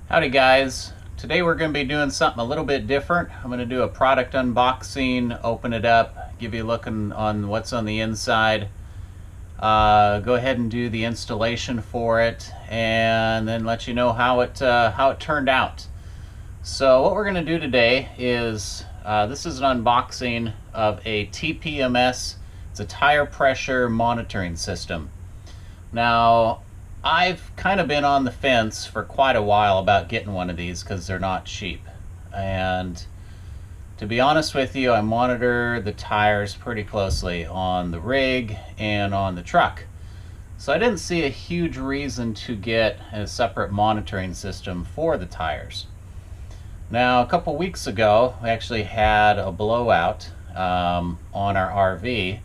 Howdy guys. Today we're going to be doing something a little bit different. I'm going to do a product unboxing, open it up, give you a look on what's on the inside, go ahead and do the installation for it, and then let you know how it turned out. So what we're going to do today is, this is an unboxing of a TPMS. It's a tire pressure monitoring system. Now, I've kind of been on the fence for quite a while about getting one of these because they're not cheap. And to be honest with you, I monitor the tires pretty closely on the rig and on the truck. So I didn't see a huge reason to get a separate monitoring system for the tires. Now, a couple weeks ago, we actually had a blowout on our RV,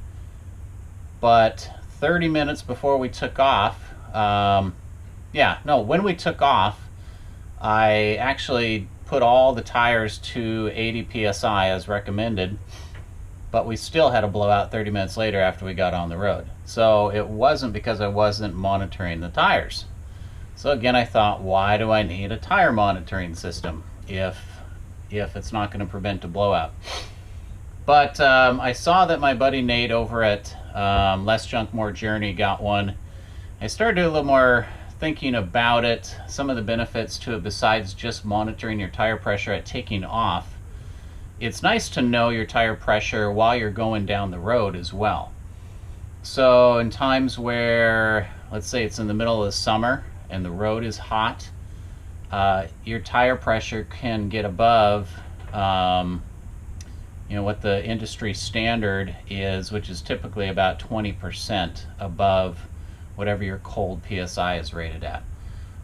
but 30 minutes before we took off, when we took off, I actually put all the tires to 80 psi as recommended, but we still had a blowout 30 minutes later after we got on the road. So it wasn't because I wasn't monitoring the tires. So again, I thought, why do I need a tire monitoring system if it's not going to prevent a blowout? But I saw that my buddy Nate over at Less Junk More Journey got one. I started doing a little more thinking about it, some of the benefits to it besides just monitoring your tire pressure at taking off. It's nice to know your tire pressure while you're going down the road as well. So in times where, let's say it's in the middle of the summer and the road is hot, your tire pressure can get above what the industry standard is, which is typically about 20% above whatever your cold PSI is rated at.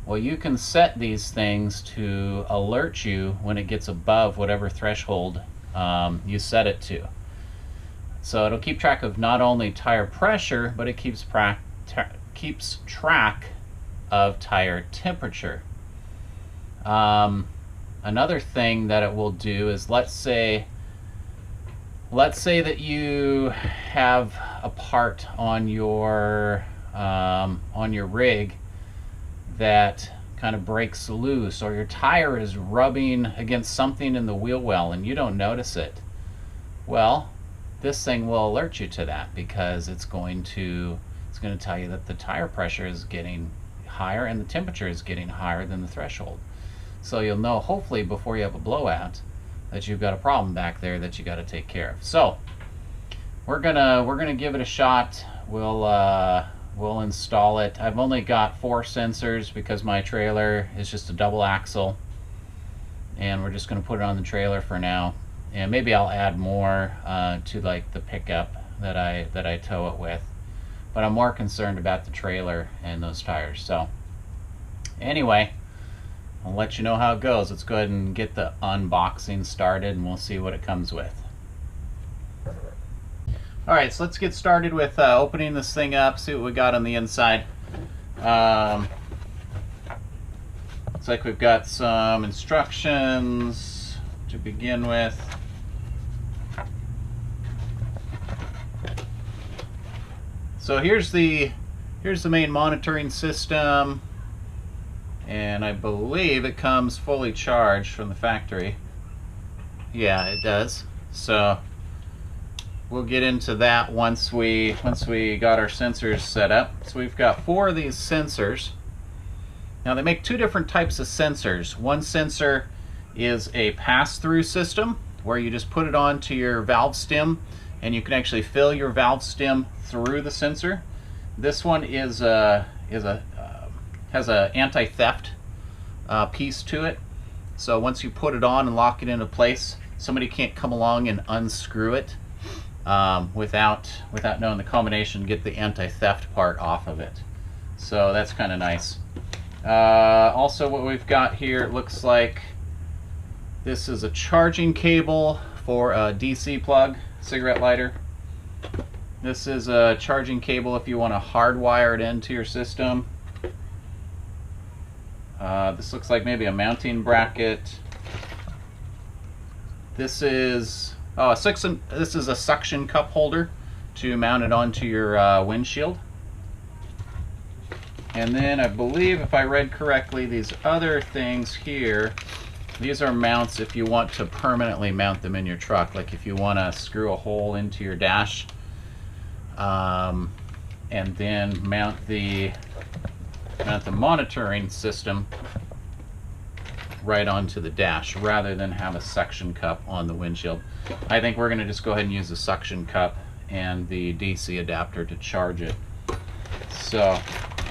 Well, you can set these things to alert you when it gets above whatever threshold you set it to. So it'll keep track of not only tire pressure, but it keeps track of tire temperature. Another thing that it will do is, let's say that you have a part on your rig that kind of breaks loose, or your tire is rubbing against something in the wheel well and you don't notice it. Well, this thing will alert you to that because it's going to tell you that the tire pressure is getting higher and the temperature is getting higher than the threshold. So you'll know, hopefully, before you have a blowout, that you've got a problem back there that you got to take care of. So we're gonna give it a shot. We'll install it. I've only got 4 sensors because my trailer is just a double axle, and we're just going to put it on the trailer for now. And maybe I'll add more to like the pickup that I tow it with. But I'm more concerned about the trailer and those tires. So anyway, I'll let you know how it goes. Let's go ahead and get the unboxing started, and we'll see what it comes with. Alright, so let's get started with opening this thing up, see what we got on the inside. Looks like we've got some instructions to begin with. So here's the main monitoring system, and I believe it comes fully charged from the factory. Yeah, it does. So we'll get into that once we got our sensors set up. So we've got 4 of these sensors. Now they make 2 different types of sensors. One sensor is a pass-through system where you just put it onto your valve stem and you can actually fill your valve stem through the sensor. This one has a anti-theft piece to it. So once you put it on and lock it into place, somebody can't come along and unscrew it without knowing the combination, get the anti-theft part off of it. So that's kind of nice. Also, what we've got here, it looks like this is a charging cable for a DC plug, cigarette lighter. This is a charging cable if you want to hardwire it into your system. This looks like maybe a mounting bracket. This is this is a suction cup holder to mount it onto your windshield. And then I believe, if I read correctly, these other things here, these are mounts if you want to permanently mount them in your truck. Like if you want to screw a hole into your dash and then mount the monitoring system right onto the dash rather than have a suction cup on the windshield. I think we're going to just go ahead and use the suction cup and the DC adapter to charge it. So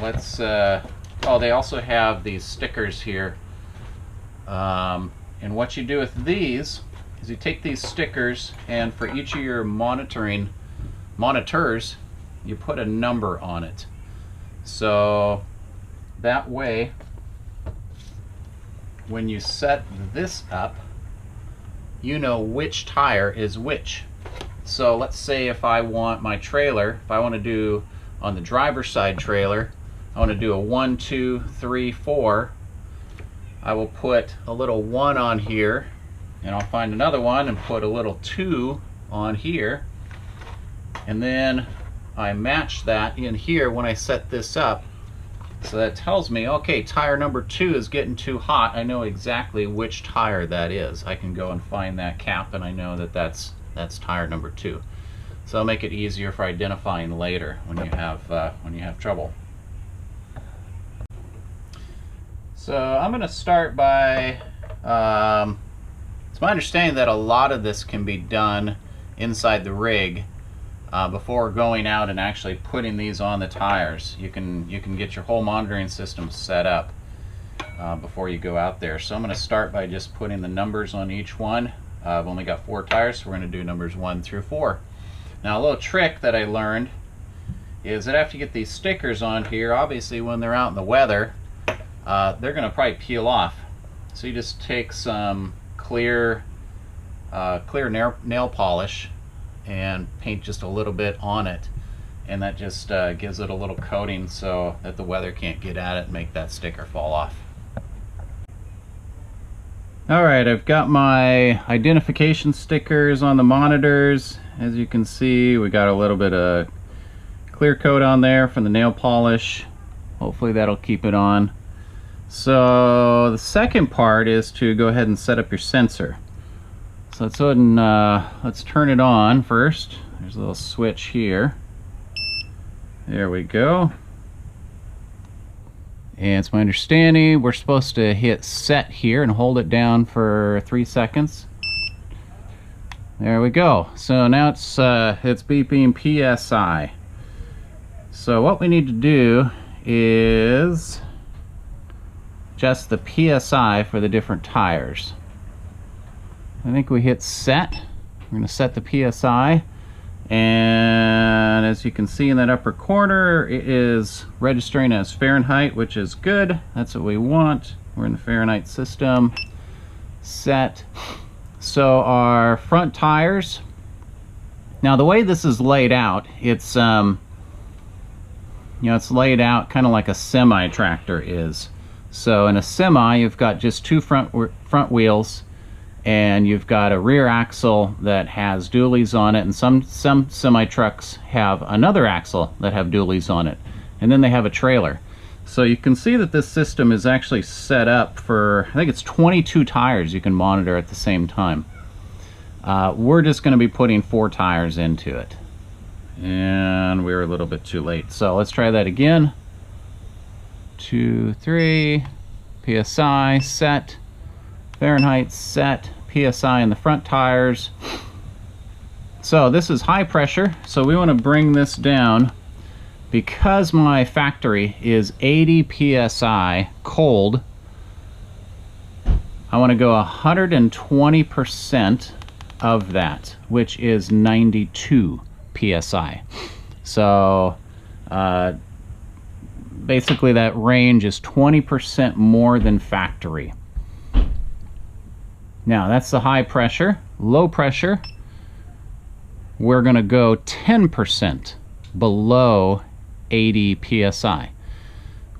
let's, oh, they also have these stickers here. And what you do with these is you take these stickers, and for each of your monitors, you put a number on it. So that way, when you set this up, you know which tire is which. So let's say if I want my trailer, if I want to do on the driver's side trailer, I want to do a 1, 2, 3, 4. I will put a little 1 on here, and I'll find another one and put a little 2 on here, and then I match that in here when I set this up. So that tells me, okay, tire number 2 is getting too hot. I know exactly which tire that is. I can go and find that cap, and I know that that's tire number 2. So it'll make it easier for identifying later when you have trouble. So I'm going to start by, it's my understanding that a lot of this can be done inside the rig before going out and actually putting these on the tires. You can get your whole monitoring system set up before you go out there. So I'm going to start by just putting the numbers on each one. I've only got 4 tires, so we're going to do numbers 1 through 4. Now a little trick that I learned is that after you get these stickers on here, obviously when they're out in the weather, they're going to probably peel off. So you just take some clear nail polish and paint just a little bit on it, and that just gives it a little coating so that the weather can't get at it and make that sticker fall off. Alright, I've got my identification stickers on the monitors. As you can see, we got a little bit of clear coat on there from the nail polish. Hopefully that'll keep it on. So the second part is to go ahead and set up your sensor. So let's go ahead and let's turn it on first. There's a little switch here. There we go. And it's my understanding we're supposed to hit set here and hold it down for 3 seconds. There we go. So now it's beeping PSI. So what we need to do is adjust the PSI for the different tires. I think we hit set. We're going to set the PSI, and as you can see in that upper corner, it is registering as Fahrenheit, which is good. That's what we want. We're in the Fahrenheit system. Set. So our front tires, now the way this is laid out, it's it's laid out kind of like a semi tractor is. So in a semi, you've got just 2 front wheels, and you've got a rear axle that has dualies on it, and some semi trucks have another axle that have dualies on it, and then they have a trailer. So you can see that this system is actually set up for, I think it's 22 tires you can monitor at the same time. We're just going to be putting 4 tires into it, and we were a little bit too late. So let's try that again. 2, 3, PSI set, Fahrenheit set, PSI in the front tires. So this is high pressure, so we want to bring this down. Because my factory is 80 PSI cold, I want to go 120% of that, which is 92 PSI. So basically that range is 20% more than factory. Now that's the high pressure. Low pressure, we're going to go 10% below 80 PSI,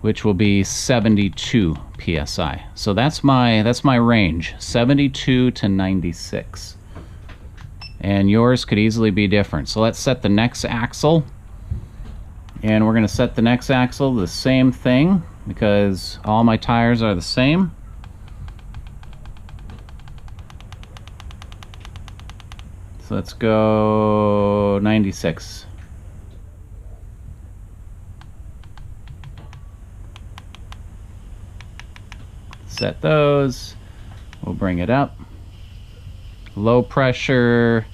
which will be 72 PSI. So that's my range, 72 to 96. And yours could easily be different. So let's set the next axle, And we're going to set the next axle the same thing because all my tires are the same. So let's go 96. Set those. We'll bring it up. Low pressure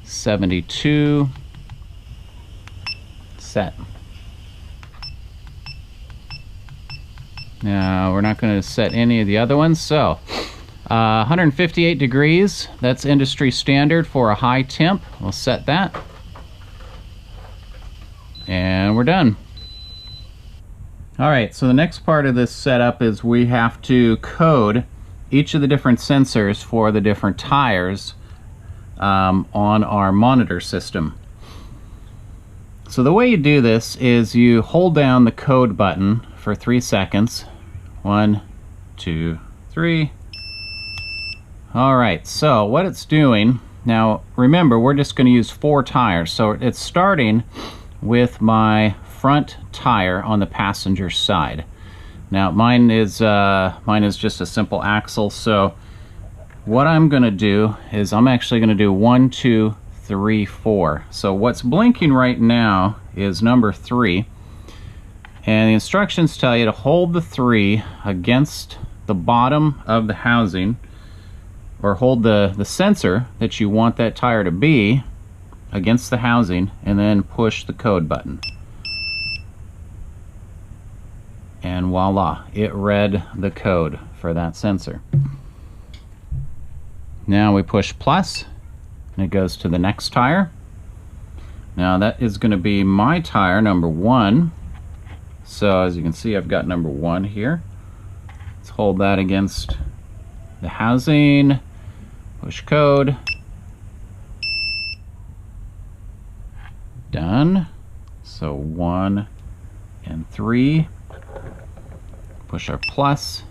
72. Set. Now we're not going to set any of the other ones. So 158 degrees, that's industry standard for a high temp. We'll set that. And we're done. Alright, so the next part of this setup is we have to code each of the different sensors for the different tires on our monitor system. So the way you do this is you hold down the code button for 3 seconds. 1, 2, 3. Alright, so what it's doing, now remember we're just going to use 4 tires, so it's starting with my front tire on the passenger side. Now mine is just a simple axle, so what I'm going to do is I'm actually going to do 1, 2, 3, 4. So what's blinking right now is number 3, and the instructions tell you to hold the 3 against the bottom of the housing, or hold the sensor that you want that tire to be against the housing, and then push the code button. And voila, it read the code for that sensor. Now we push plus, and it goes to the next tire. Now that is going to be my tire, number 1. So as you can see, I've got number 1 here. Let's hold that against the housing, push code. Done. So 1 and 3. Push our plus.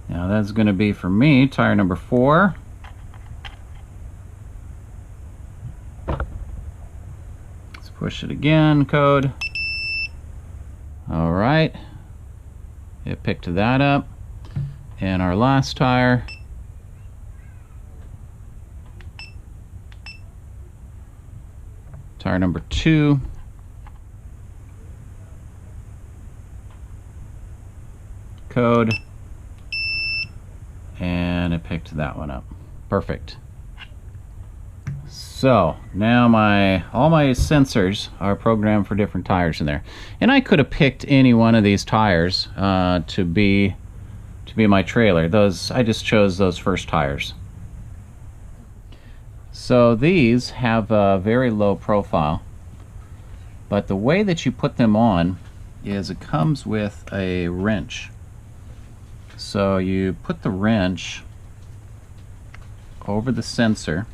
Now that's going to be for me tire number 4. Let's push it again, code. All right, it picked that up. And our last tire, tire number 2. Code. And it picked that one up. Perfect. So now all my sensors are programmed for different tires in there. And I could have picked any one of these tires to be my trailer. I just chose those first tires. So these have a very low profile, but the way that you put them on is it comes with a wrench. So you put the wrench over the sensor,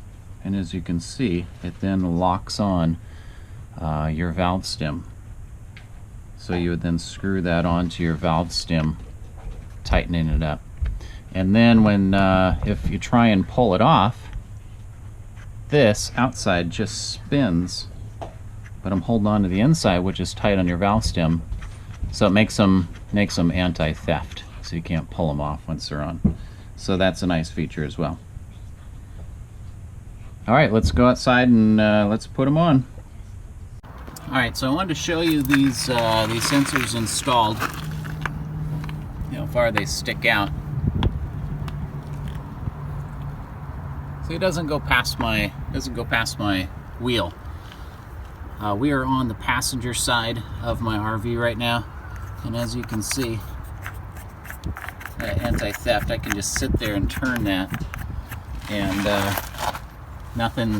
and as you can see, it then locks on your valve stem. So you would then screw that onto your valve stem, tightening it up. And then when if you try and pull it off, this outside just spins, but I'm holding on to the inside, which is tight on your valve stem, so it makes them anti-theft, so you can't pull them off once they're on. So that's a nice feature as well. All right, let's go outside and let's put them on. All right, so I wanted to show you these sensors installed. You know, how far they stick out. So it doesn't go past my wheel. We are on the passenger side of my RV right now, and as you can see, anti-theft, I can just sit there and turn that, and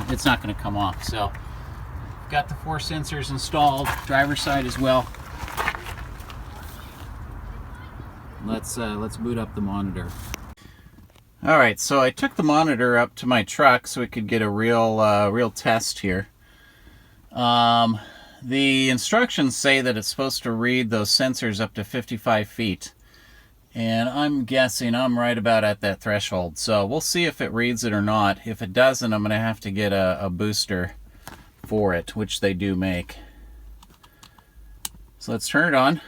it's not going to come off. So got the 4 sensors installed, driver's side as well. Let's boot up the monitor. All right, so I took the monitor up to my truck so we could get a real test here. The instructions say that it's supposed to read those sensors up to 55 feet, And I'm guessing I'm right about at that threshold. So we'll see if it reads it or not. If it doesn't, I'm going to have to get a booster for it, which they do make. So let's turn it on.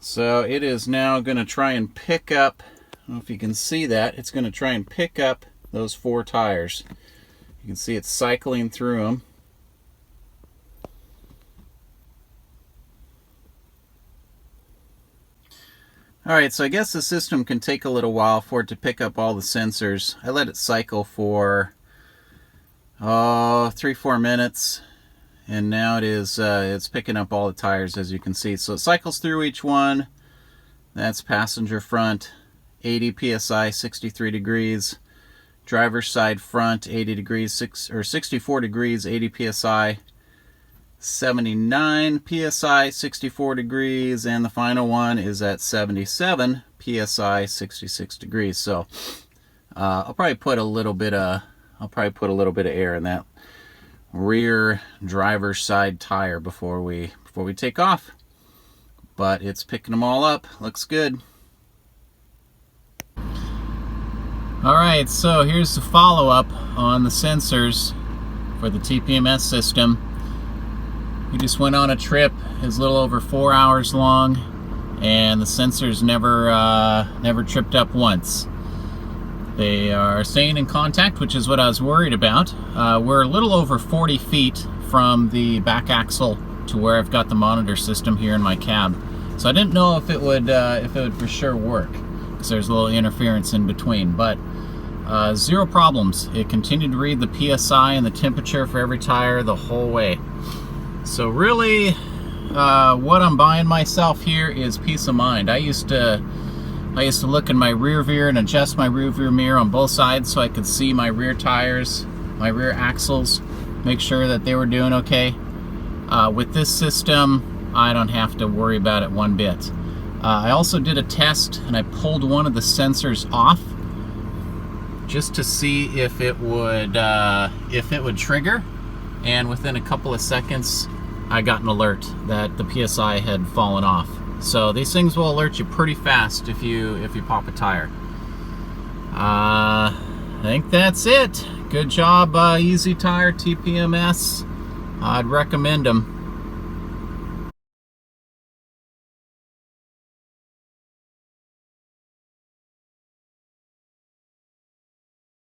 So it is now going to try and pick up, I don't know if you can see that, it's going to try and pick up those 4 tires. You can see it's cycling through them. Alright, so I guess the system can take a little while for it to pick up all the sensors. I let it cycle for 3-4 minutes, and now it's picking up all the tires, as you can see. So it cycles through each one. That's passenger front, 80 psi, 63 degrees. Driver's side front, 80 degrees, 64 degrees, 80 psi. 79 psi, 64 degrees, and the final one is at 77 psi, 66 degrees. So I'll probably put a little bit of air in that rear driver's side tire before we take off. But it's picking them all up. Looks good. All right, so here's the follow-up on the sensors for the TPMS system. We just went on a trip. It was a little over 4 hours long, and the sensors never tripped up once. They are staying in contact, which is what I was worried about. We're a little over 40 feet from the back axle to where I've got the monitor system here in my cab. So I didn't know if it would for sure work, because there's a little interference in between. But zero problems. It continued to read the PSI and the temperature for every tire the whole way. So really, what I'm buying myself here is peace of mind. I used to look in my rear view and adjust my rear view mirror on both sides so I could see my rear tires, my rear axles, make sure that they were doing okay. With this system, I don't have to worry about it one bit. I also did a test, and I pulled one of the sensors off just to see if it would trigger. And within a couple of seconds, I got an alert that the PSI had fallen off. So these things will alert you pretty fast if you pop a tire. I think that's it. Good job, EEZTire TPMS. I'd recommend them.